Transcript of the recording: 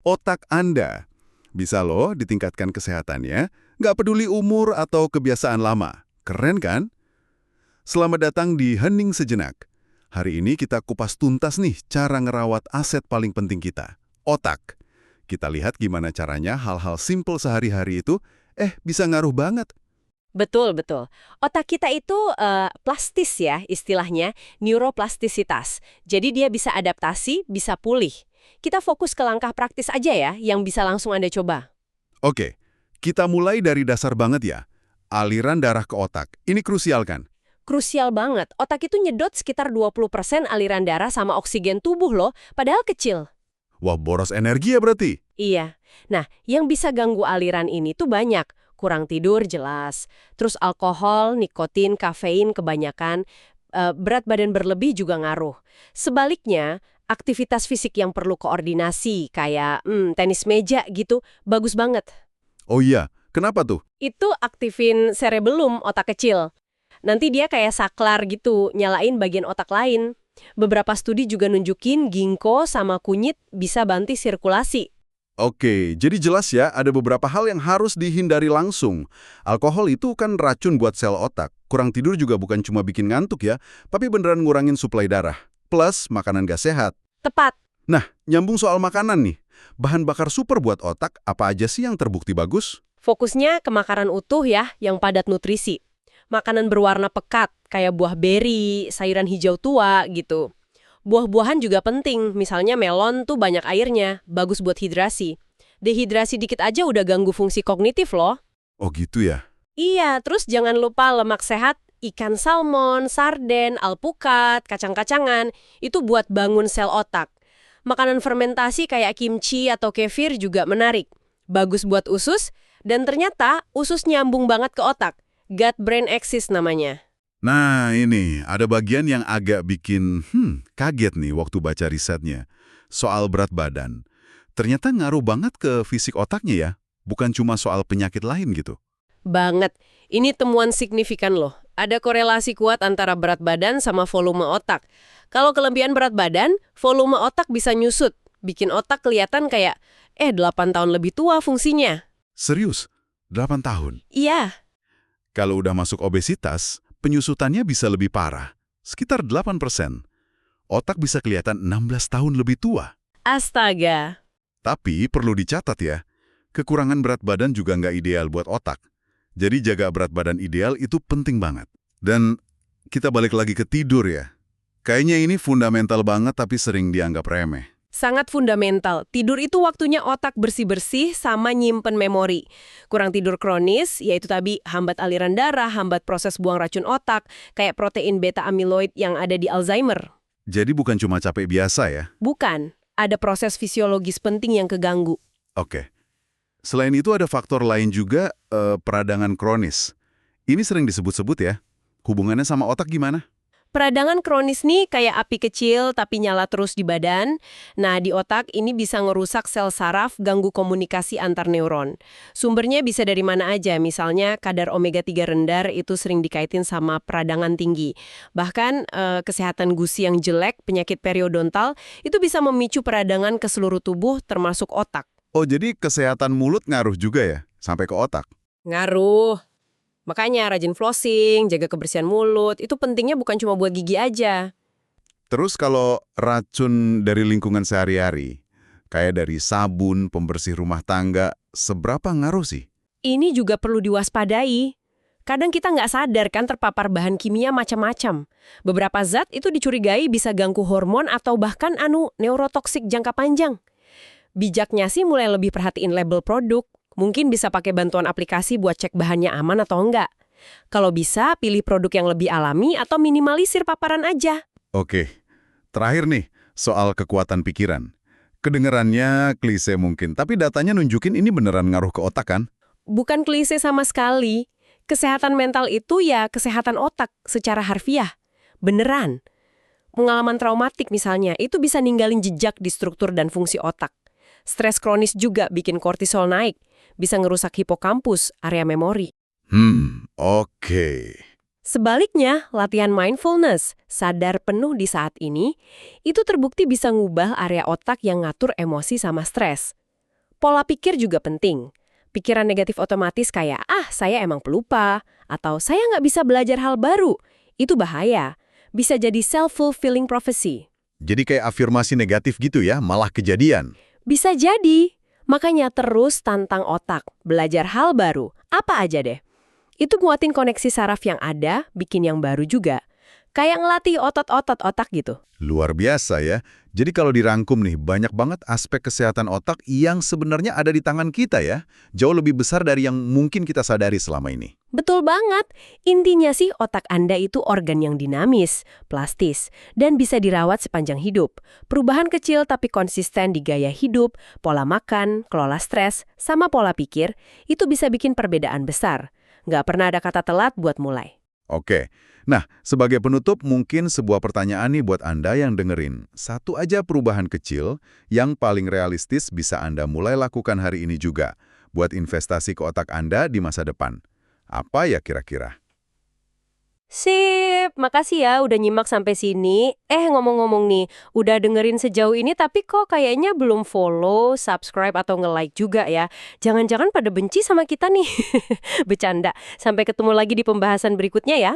Otak Anda bisa loh ditingkatkan kesehatannya, nggak peduli umur atau kebiasaan lama. Keren kan? Selamat datang di Hening Sejenak. Hari ini kita kupas tuntas nih cara ngerawat aset paling penting kita, otak. Kita lihat gimana caranya hal-hal simple sehari-hari itu, bisa ngaruh banget. Betul, betul. Otak kita itu plastis ya istilahnya, neuroplastisitas. Jadi dia bisa adaptasi, bisa pulih. Kita fokus ke langkah praktis aja ya, yang bisa langsung Anda coba. Oke, kita mulai dari dasar banget ya. Aliran darah ke otak, ini krusial kan? Krusial banget, otak itu nyedot sekitar 20% aliran darah sama oksigen tubuh loh, padahal kecil. Wah, boros energi ya berarti? Iya. Nah, yang bisa ganggu aliran ini tuh banyak. Kurang tidur jelas. Terus alkohol, nikotin, kafein kebanyakan. Berat badan berlebih juga ngaruh. Sebaliknya, aktivitas fisik yang perlu koordinasi kayak tenis meja gitu, bagus banget. Oh iya, kenapa tuh? Itu aktifin cerebellum, otak kecil. Nanti dia kayak saklar gitu, nyalain bagian otak lain. Beberapa studi juga nunjukin ginkgo sama kunyit bisa bantu sirkulasi. Oke, jadi jelas ya ada beberapa hal yang harus dihindari langsung. Alkohol itu kan racun buat sel otak. Kurang tidur juga bukan cuma bikin ngantuk ya, tapi beneran ngurangin suplai darah. Plus, makanan gak sehat. Tepat. Nah, nyambung soal makanan nih. Bahan bakar super buat otak, apa aja sih yang terbukti bagus? Fokusnya ke makanan utuh ya, yang padat nutrisi. Makanan berwarna pekat, kayak buah beri, sayuran hijau tua gitu. Buah-buahan juga penting, misalnya melon tuh banyak airnya, bagus buat hidrasi. Dehidrasi dikit aja udah ganggu fungsi kognitif loh. Oh gitu ya? Iya, terus jangan lupa lemak sehat, ikan salmon, sarden, alpukat, kacang-kacangan, itu buat bangun sel otak. Makanan fermentasi kayak kimchi atau kefir juga menarik. Bagus buat usus, dan ternyata usus nyambung banget ke otak. Gut-brain axis namanya. Nah ini, ada bagian yang agak bikin kaget nih waktu baca risetnya. Soal berat badan. Ternyata ngaruh banget ke fisik otaknya ya, bukan cuma soal penyakit lain gitu. Banget. Ini temuan signifikan loh. Ada korelasi kuat antara berat badan sama volume otak. Kalau kelebihan berat badan, volume otak bisa nyusut. Bikin otak kelihatan kayak, 8 tahun lebih tua fungsinya. Serius? 8 tahun? Iya. Kalau udah masuk obesitas, penyusutannya bisa lebih parah. Sekitar 8%. Otak bisa kelihatan 16 tahun lebih tua. Astaga. Tapi perlu dicatat ya, kekurangan berat badan juga nggak ideal buat otak. Jadi jaga berat badan ideal itu penting banget. Dan kita balik lagi ke tidur ya. Kayaknya ini fundamental banget tapi sering dianggap remeh. Sangat fundamental. Tidur itu waktunya otak bersih-bersih sama nyimpen memori. Kurang tidur kronis, yaitu tadi hambat aliran darah, hambat proses buang racun otak, kayak protein beta amiloid yang ada di Alzheimer. Jadi bukan cuma capek biasa ya? Bukan. Ada proses fisiologis penting yang keganggu. Oke. Selain itu ada faktor lain juga, peradangan kronis. Ini sering disebut-sebut ya. Hubungannya sama otak gimana? Peradangan kronis nih kayak api kecil tapi nyala terus di badan. Nah, di otak ini bisa ngerusak sel saraf, ganggu komunikasi antar neuron. Sumbernya bisa dari mana aja, misalnya kadar omega 3 rendah itu sering dikaitin sama peradangan tinggi. Bahkan kesehatan gusi yang jelek, penyakit periodontal, itu bisa memicu peradangan ke seluruh tubuh termasuk otak. Oh, jadi kesehatan mulut ngaruh juga ya, sampai ke otak? Ngaruh. Makanya rajin flossing, jaga kebersihan mulut, itu pentingnya bukan cuma buat gigi aja. Terus kalau racun dari lingkungan sehari-hari, kayak dari sabun, pembersih rumah tangga, seberapa ngaruh sih? Ini juga perlu diwaspadai. Kadang kita nggak sadar kan terpapar bahan kimia macam-macam. Beberapa zat itu dicurigai bisa ganggu hormon atau bahkan neurotoksik jangka panjang. Bijaknya sih mulai lebih perhatiin label produk. Mungkin bisa pakai bantuan aplikasi buat cek bahannya aman atau enggak. Kalau bisa, pilih produk yang lebih alami atau minimalisir paparan aja. Oke, terakhir nih, soal kekuatan pikiran. Kedengerannya klise mungkin, tapi datanya nunjukin ini beneran ngaruh ke otak kan? Bukan klise sama sekali. Kesehatan mental itu ya kesehatan otak secara harfiah. Beneran. Pengalaman traumatik misalnya, itu bisa ninggalin jejak di struktur dan fungsi otak. Stres kronis juga bikin kortisol naik. Bisa ngerusak hipokampus, area memori. Oke. Sebaliknya, latihan mindfulness, sadar penuh di saat ini, itu terbukti bisa ngubah area otak yang ngatur emosi sama stres. Pola pikir juga penting. Pikiran negatif otomatis kayak, saya emang pelupa, atau saya nggak bisa belajar hal baru. Itu bahaya. Bisa jadi self-fulfilling prophecy. Jadi kayak afirmasi negatif gitu ya, malah kejadian. Bisa jadi. Makanya terus tantang otak, belajar hal baru. Apa aja deh. Itu nguatin koneksi saraf yang ada, bikin yang baru juga. Kayak ngelatih otot-otot otak gitu. Luar biasa ya. Jadi kalau dirangkum nih, banyak banget aspek kesehatan otak yang sebenarnya ada di tangan kita ya. Jauh lebih besar dari yang mungkin kita sadari selama ini. Betul banget. Intinya sih otak Anda itu organ yang dinamis, plastis, dan bisa dirawat sepanjang hidup. Perubahan kecil tapi konsisten di gaya hidup, pola makan, kelola stres, sama pola pikir, itu bisa bikin perbedaan besar. Nggak pernah ada kata telat buat mulai. Oke. Nah, sebagai penutup mungkin sebuah pertanyaan nih buat Anda yang dengerin. Satu aja perubahan kecil yang paling realistis bisa Anda mulai lakukan hari ini juga buat investasi ke otak Anda di masa depan. Apa ya kira-kira? Sip, makasih ya udah nyimak sampai sini. Ngomong-ngomong nih, udah dengerin sejauh ini tapi kok kayaknya belum follow, subscribe, atau nge-like juga ya. Jangan-jangan pada benci sama kita nih. Bercanda. Sampai ketemu lagi di pembahasan berikutnya ya.